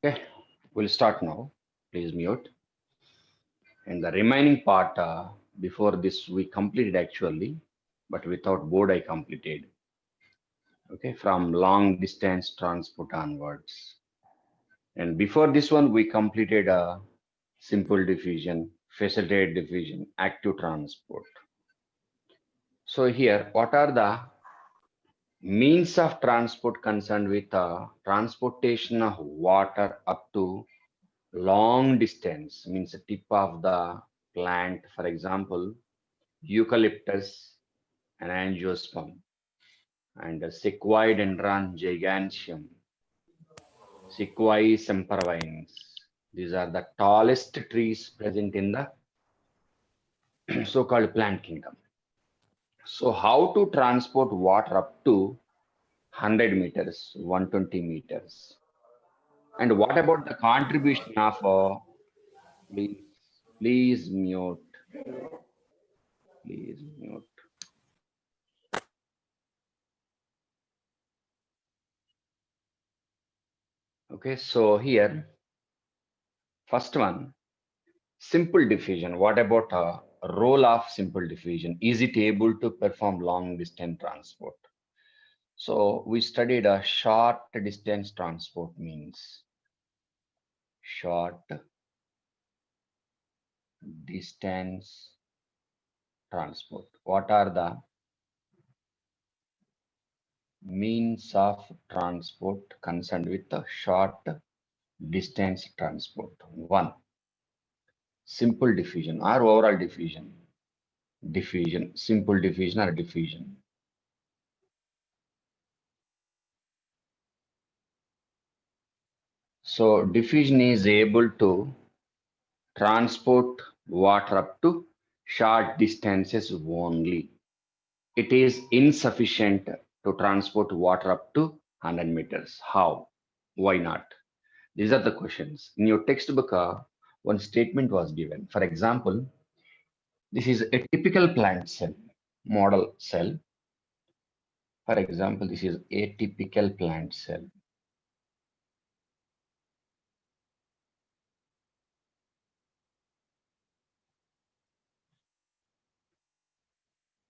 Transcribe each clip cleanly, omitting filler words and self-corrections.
Okay, we'll start now. Please mute. And the remaining part, before this, we completed actually, but without board, I completed. Okay, from long distance transport onwards. And before this one, we completed a simple diffusion, facilitated diffusion, active transport. So here, what are the means of transport concerned with transportation of water up to long distance, means the tip of the plant, for example, eucalyptus and angiosperm, and Sequoia giganteum, Sequoia sempervirens. These are the tallest trees present in the so-called plant kingdom. So how to transport water up to 100 meters, 120 meters? And what about the contribution of, please, please mute, please mute. Okay, so here, first one, simple diffusion. What about role of simple diffusion? Is it able to perform long distance transport? So we studied a short distance transport means short distance transport. What are the means of transport concerned with the short distance transport? One, simple diffusion or overall diffusion. Diffusion, simple diffusion or diffusion. So diffusion is able to transport water up to short distances only. It is insufficient to transport water up to 100 meters. How? Why not? These are the questions. In your textbook, one statement was given. For example, this is a typical plant cell, model cell. For example, this is a typical plant cell.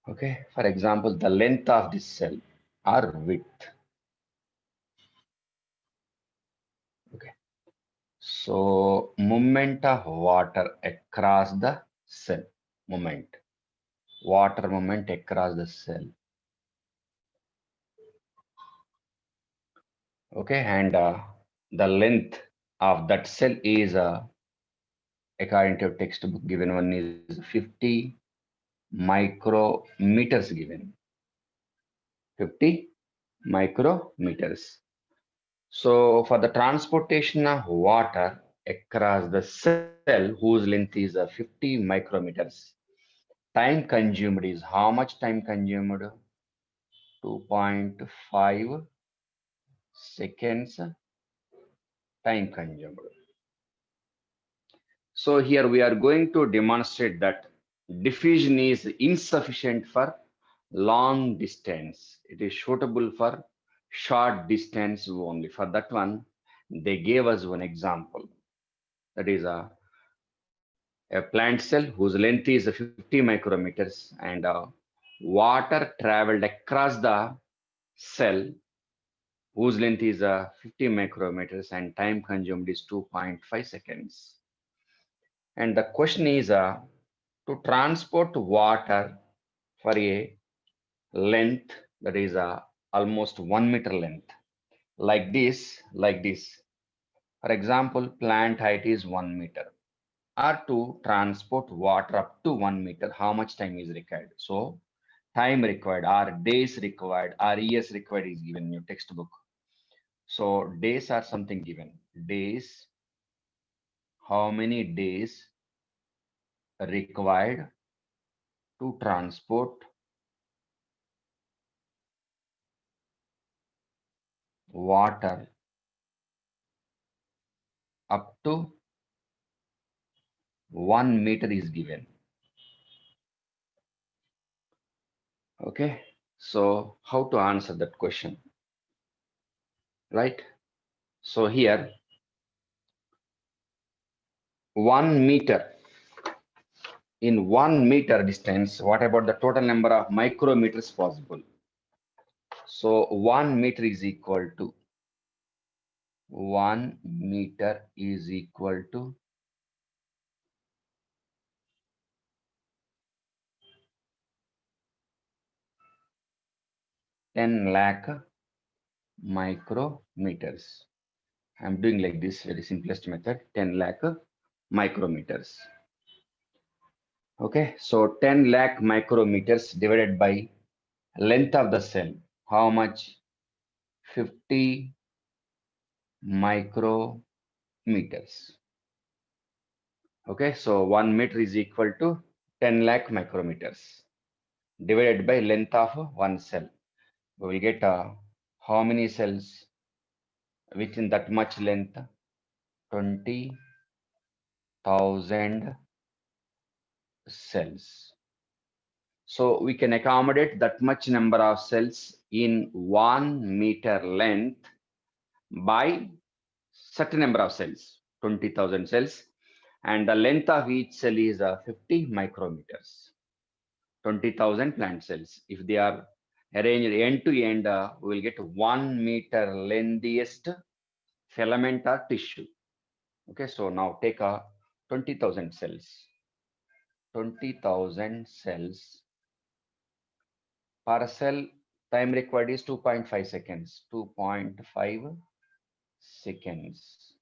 Okay, for example, the length of this cell or width. Okay, so movement of water across the cell, movement, water movement across the cell. Okay, and the length of that cell is, according to textbook given one is 50 micrometers given, 50 micrometers. So for the transportation of water across the cell whose length is 50 micrometers, time consumed is how much time consumed? 2.5 seconds time consumed. So here we are going to demonstrate that diffusion is insufficient for long distance. It is suitable for short distance only. For that one, they gave us one example. That is a plant cell whose length is 50 micrometers and water traveled across the cell whose length is 50 micrometers and time consumed is 2.5 seconds. And the question is to transport water for a length that is almost 1 meter length, like this. For example, plant height is 1 meter. Or to transport water up to 1 meter, how much time is required? So time required or days required or years required is given in your textbook. So days are something given. Days, how many days required to transport water up to 1 meter is given. Okay, so how to answer that question, right? So here 1 meter. In 1 meter distance, what about the total number of micrometers possible? So 1 meter is equal to 1 meter is equal to 10 lakh micrometers. I'm doing like this, very simplest method, 10 lakh micrometers. Okay, so 10 lakh micrometers divided by length of the cell. How much? 50 micrometers. Okay, so 1 meter is equal to 10 lakh micrometers divided by length of one cell. We will get how many cells within that much length? 20,000 cells. So we can accommodate that much number of cells in 1 meter length by certain number of cells, 20,000 cells, and the length of each cell is 50 micrometers. 20,000 plant cells. If they are arranged end to end, we will get 1 meter lengthiest filament or tissue. Okay, so now take 20,000 cells. 20,000 cells per cell, time required is 2.5 seconds. 2.5 seconds.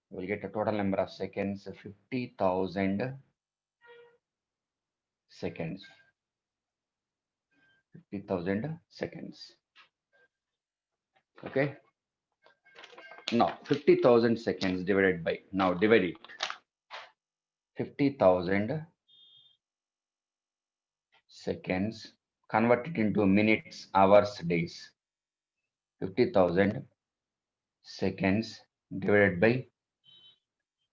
We'll get a total number of seconds, 50,000 seconds. 50,000 seconds. Okay. Now 50,000 seconds divided by, now divide it. 50,000 seconds, convert it into minutes, hours, days. 50,000 seconds divided by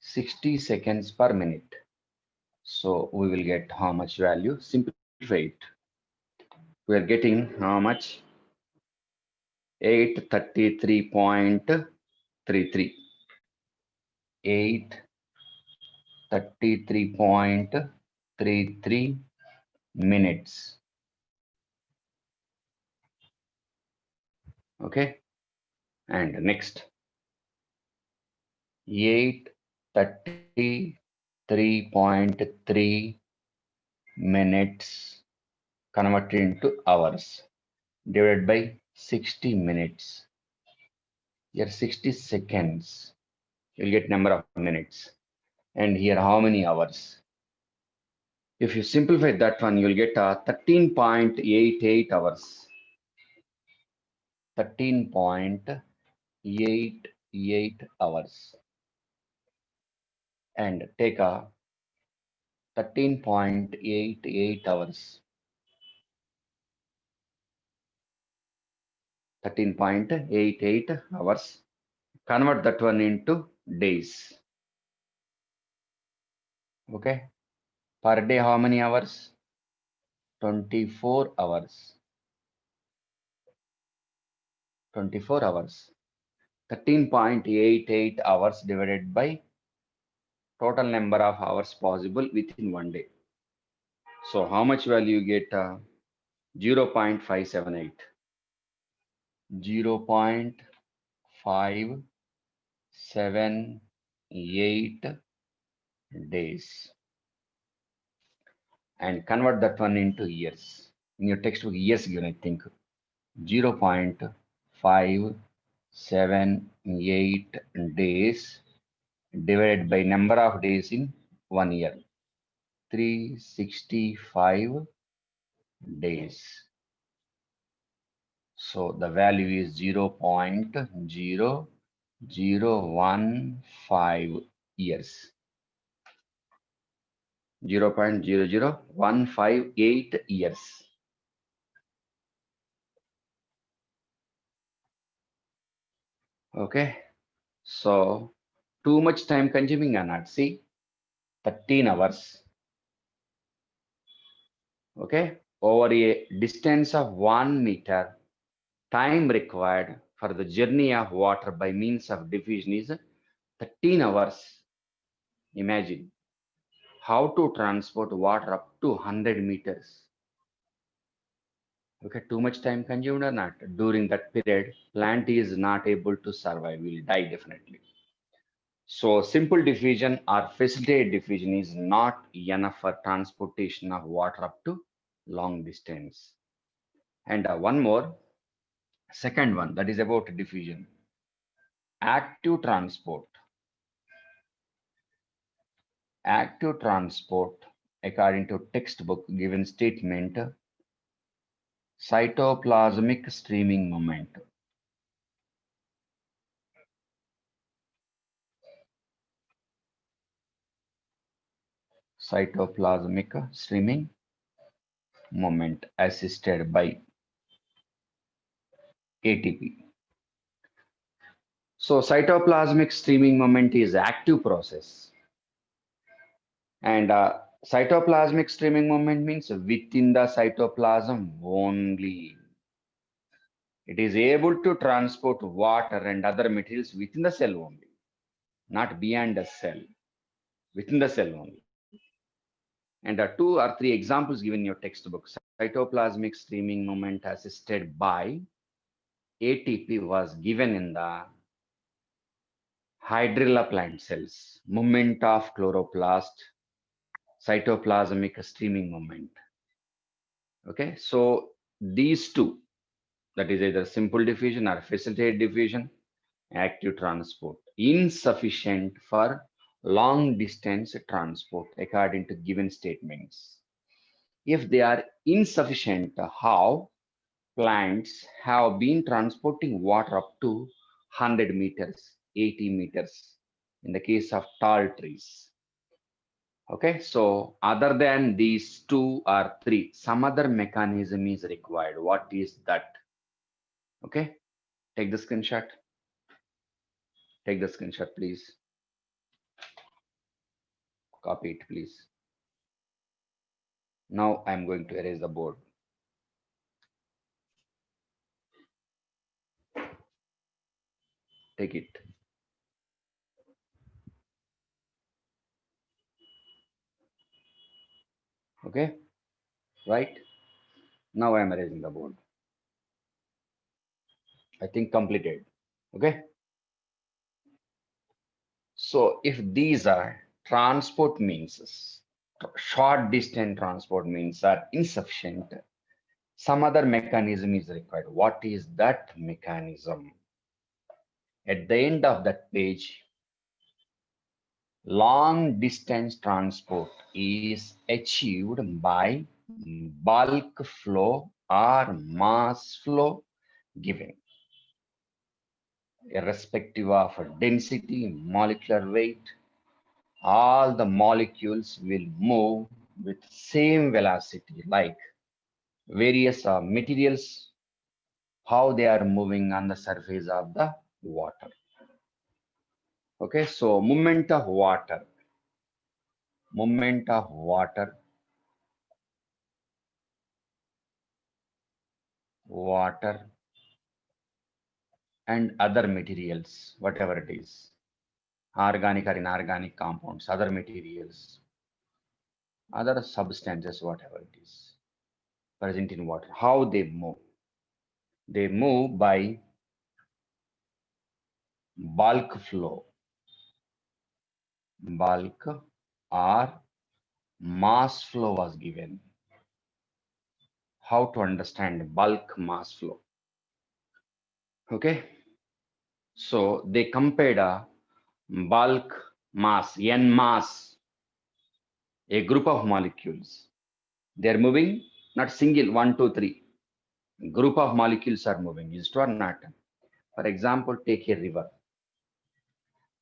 60 seconds per minute. So we will get how much value? Simplify it. We are getting how much? 833.33. 833.33 minutes. Okay. And next. 833.3 minutes converted into hours divided by 60 minutes. Here 60 seconds. You'll get number of minutes. And here how many hours? If you simplify that one, you'll get 13.88 hours. 13.88 hours. And take 13.88 hours. 13.88 hours. Convert that one into days. Okay. Per day, how many hours? 24 hours. 24 hours. 13.88 hours divided by total number of hours possible within one day. So how much value you get? 0.578. 0.578 days. And convert that one into years. In your textbook, years given, I think. 0.578 days divided by number of days in 1 year. 365 days. So the value is 0.0015 years. 0.00158 years. Okay. So too much time consuming or not? See, 13 hours. Okay. Over a distance of 1 meter, time required for the journey of water by means of diffusion is 13 hours. Imagine how to transport water up to 100 meters. Okay, too much time consumed or not? During that period, plant is not able to survive, will die definitely. So simple diffusion or facilitated diffusion is not enough for transportation of water up to long distance. And one more, second one, that is about diffusion. Active transport. Active transport, according to textbook given statement, cytoplasmic streaming movement. Cytoplasmic streaming movement assisted by ATP. So cytoplasmic streaming movement is active process, and cytoplasmic streaming movement means within the cytoplasm only. It is able to transport water and other materials within the cell only, not beyond the cell, within the cell only. And two or three examples given in your textbook. Cytoplasmic streaming movement assisted by ATP was given in the hydrilla plant cells, movement of chloroplast, cytoplasmic streaming movement. Okay, so these two, that is either simple diffusion or facilitated diffusion, active transport, insufficient for long distance transport according to given statements. If they are insufficient, how plants have been transporting water up to 100 meters, 80 meters in the case of tall trees. Okay, so other than these two or three, some other mechanism is required. What is that? Okay, take the screenshot. Take the screenshot, please. Copy it, please. Now I'm going to erase the board. Take it. Okay, right? Now I'm erasing the board. I think completed. Okay. So if these are transport means, short distance transport means are insufficient, some other mechanism is required. What is that mechanism? At the end of that page, long distance transport is achieved by bulk flow or mass flow given, irrespective of density, molecular weight. All the molecules will move with same velocity, like various materials, how they are moving on the surface of the water. Okay, so movement of water, movement of water, water and other materials, whatever it is, organic or inorganic compounds, other materials, other substances, whatever it is, present in water, how they move. They move by bulk flow, bulk or mass flow was given. How to understand bulk mass flow? Okay, so they compared a bulk mass, n mass, a group of molecules. They are moving, not single, one, two, three. Group of molecules are moving, is it or not? For example, take a river.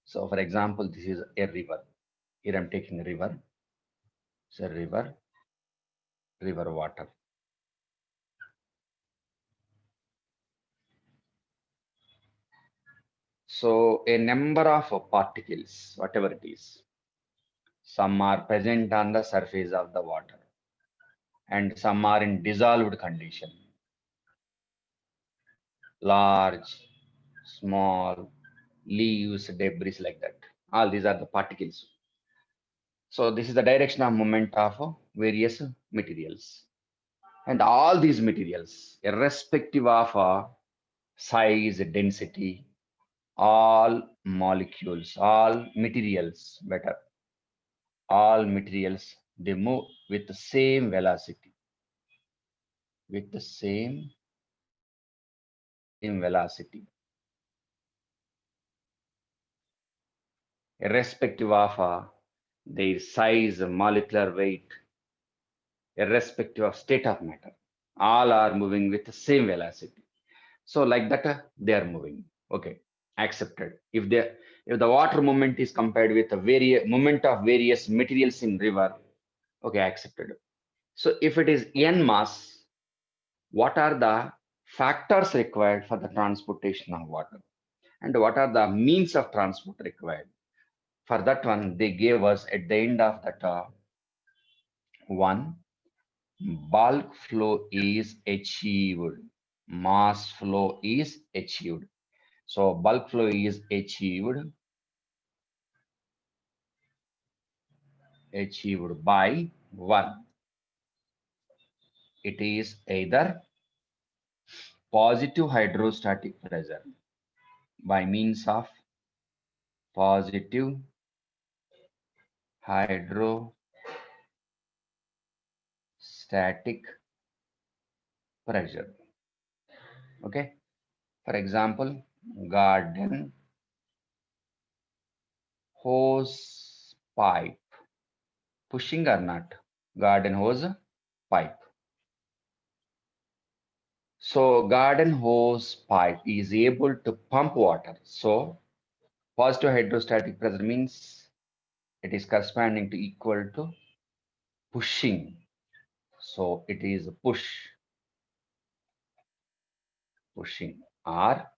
So for example, this is a river. Here I'm taking a river. It's a river, river water. So a number of particles, whatever it is, some are present on the surface of the water and some are in dissolved condition. Large, small, leaves, debris like that. All these are the particles. So this is the direction of movement of various materials. And all these materials, irrespective of size, density, all molecules, all materials, better, all materials, they move with the same velocity, with the same velocity, irrespective of their size, molecular weight, irrespective of state of matter. All are moving with the same velocity. So like that, they are moving. Okay, accepted. If the water movement is compared with the movement of various materials in river, okay, accepted. So if it is n mass, what are the factors required for the transportation of water? And what are the means of transport required? For that one, they gave us at the end of that one, bulk flow is achieved, mass flow is achieved. So bulk flow is achieved by one. It is either positive hydrostatic pressure by means of positive hydrostatic pressure. Okay. For example, garden hose pipe, pushing or not? Garden hose pipe. So garden hose pipe is able to pump water. So positive hydrostatic pressure means it is corresponding to equal to pushing. So it is pushing. Or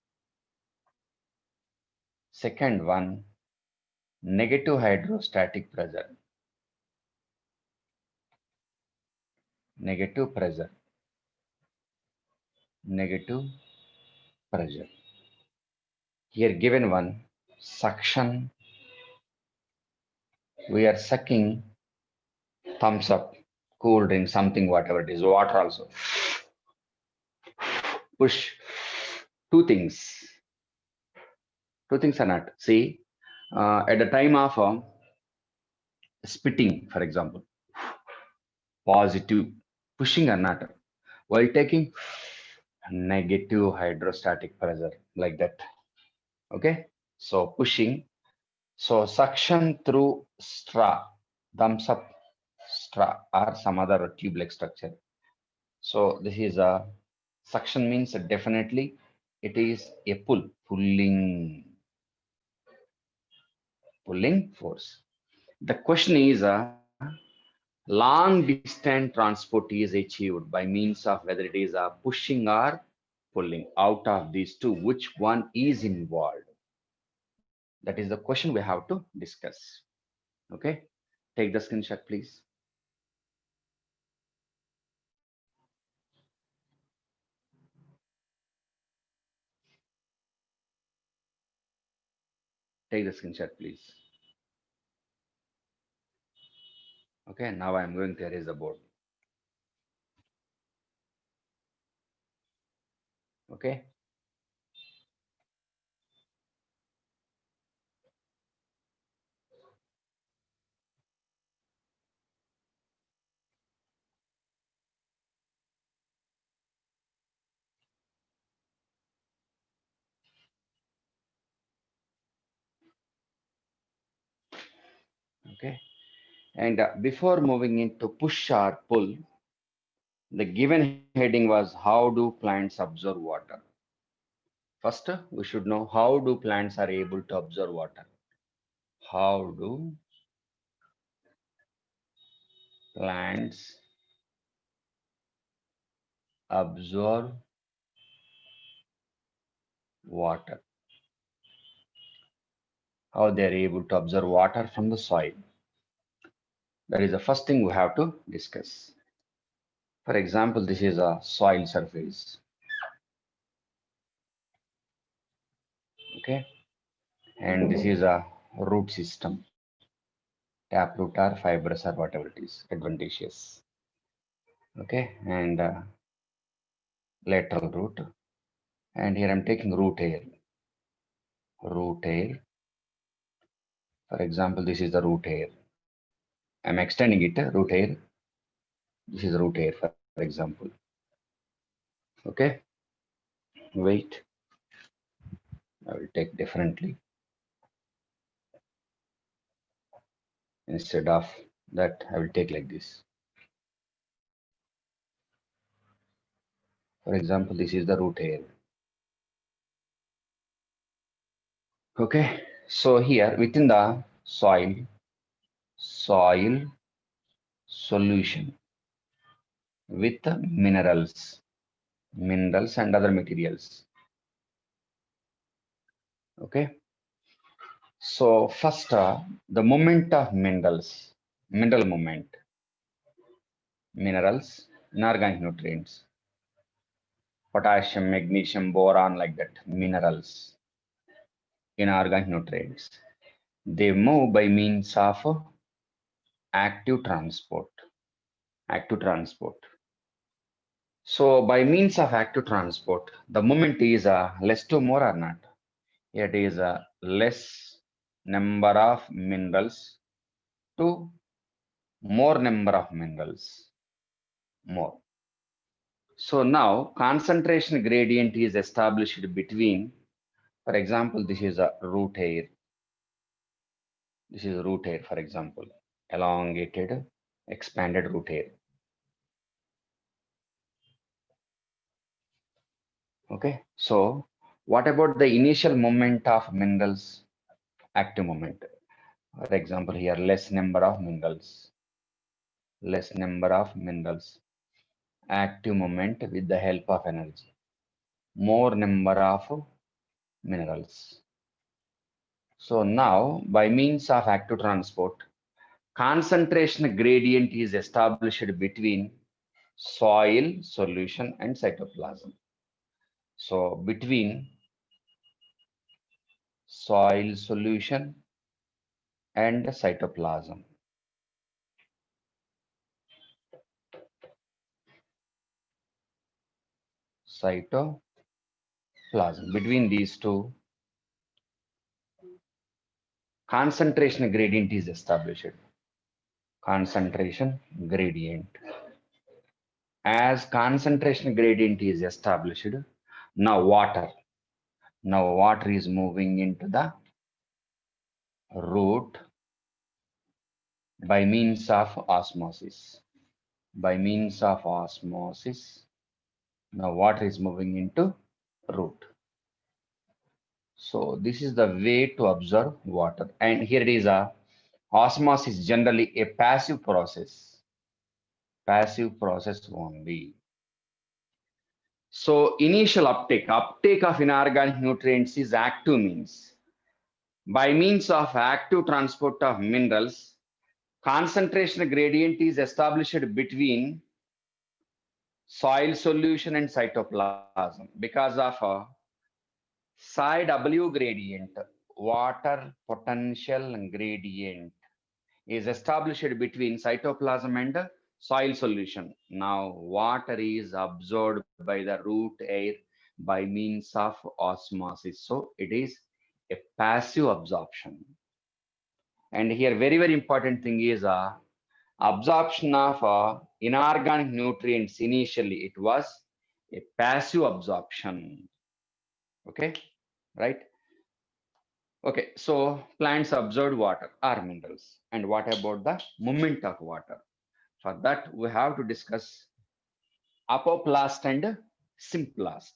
second one, negative hydrostatic pressure. Negative pressure. Negative pressure. Here given one, suction. We are sucking thumbs up, cool drink, something, whatever it is, water also. Push. Two things. Two things are not. See, at the time of spitting, for example, positive, pushing or not, while taking negative hydrostatic pressure, like that. Okay, so pushing. So suction through straw, thumbs up straw or some other tube-like structure. So this is a suction means definitely it is a pulling force. The question is long distance transport is achieved by means of whether it is a pushing or pulling. Out of these two, which one is involved? That is the question we have to discuss. Okay, take the screenshot, please. Take the screenshot, please. Okay, now I'm going to erase the board. Okay. Okay. And before moving into push or pull, the given heading was how do plants absorb water? First, we should know how do plants are able to absorb water. How do plants absorb water? How they are able to absorb water from the soil? That is the first thing we have to discuss. For example, this is a soil surface. Okay, and this is a root system. taproot or fibrous or whatever it is, adventitious. Okay, and lateral root. And here I'm taking root hair. Root hair. For example, this is the root hair. I'm extending it, root hair. This is root hair, for example. Okay, wait. I will take differently. Instead of that, I will take like this. For example, this is the root hair. Okay, so here within the soil solution with minerals and other materials. Okay, so first the moment of mineral moment, minerals, inorganic nutrients, potassium, magnesium, boron, like that, minerals, inorganic nutrients. They move by means of active transport. Active transport. So by means of active transport, the movement is less to more or not. It is a less number of minerals to more number of minerals. More. So now concentration gradient is established between, for example, this is a root hair. This is root hair, for example, elongated, expanded root hair. Okay, so what about the initial moment of minerals? Active moment. For example, here less number of minerals. Less number of minerals. Active moment with the help of energy. More number of minerals. So now, by means of active transport, concentration gradient is established between soil solution and cytoplasm. So between soil solution and cytoplasm. Cytoplasm. Between these two, concentration gradient is established. Concentration gradient. As concentration gradient is established, now water is moving into the root by means of osmosis. By means of osmosis, now water is moving into root. So this is the way to observe water. And here it is a osmosis, generally a passive process. Passive process only. So initial uptake of inorganic nutrients is active means. By means of active transport of minerals, concentration gradient is established between soil solution and cytoplasm because of a psi W gradient, water potential gradient is established between cytoplasm and soil solution. Now water is absorbed by the root air by means of osmosis. So it is a passive absorption. And here very important thing is absorption of inorganic nutrients. Initially it was a passive absorption. Okay, right? Okay, so plants absorb water or minerals. And what about the movement of water? For that, we have to discuss apoplast and symplast.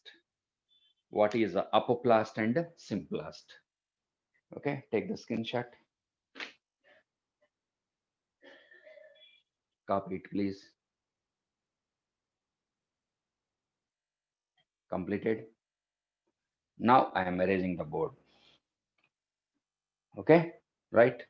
What is apoplast and symplast? Okay, take the screenshot. Copy it, please. Completed. Now I am erasing the board. Okay, right?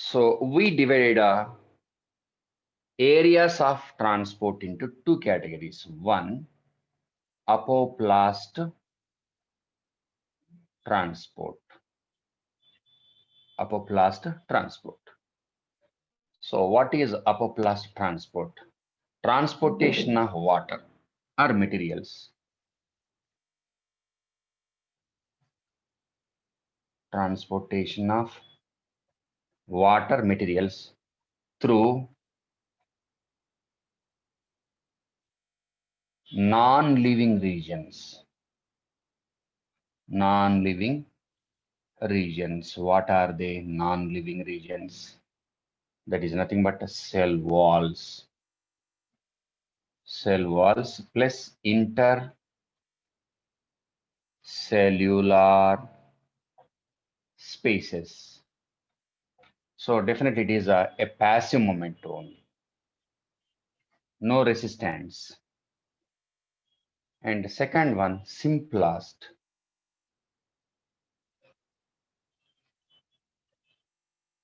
So we divided areas of transport into two categories. One, apoplast transport. Apoplast transport. So what is apoplast transport? Transportation of water or materials. Transportation of water materials through non-living regions. Non-living regions. What are they? Non-living regions. That is nothing but cell walls. Cell walls plus intercellular spaces. So definitely it is a passive moment only. No resistance. And the second one, simplast.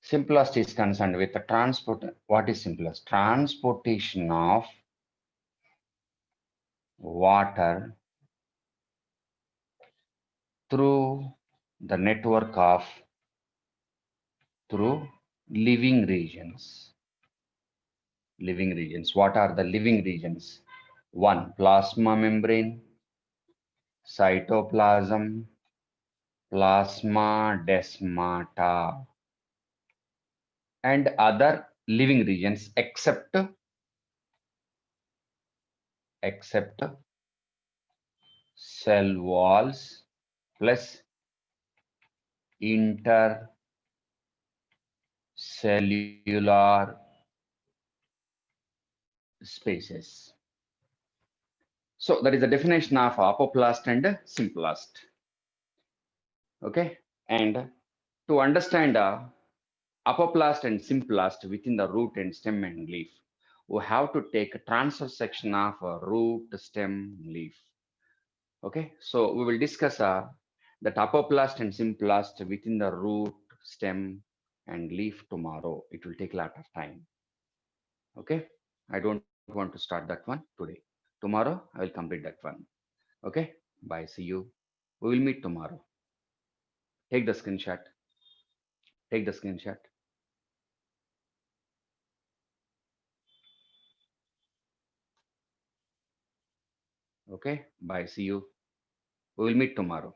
Simplest is concerned with the transport. What is simplest? Transportation of water through the network of through living regions. Living regions. What are the living regions? One, plasma membrane, cytoplasm, plasma desmata, and other living regions except cell walls plus intercellular spaces. So that is the definition of apoplast and simplast. Okay, and to understand apoplast and simplast within the root and stem and leaf, we have to take a transverse section of a root, stem, leaf. Okay, so we will discuss the apoplast and simplast within the root, stem, and leaf tomorrow. It will take a lot of time. Okay, I don't want to start that one today. Tomorrow I will complete that one. Okay, bye. See you. We will meet tomorrow. Take the screenshot. Take the screenshot. Okay, bye. See you. We will meet tomorrow.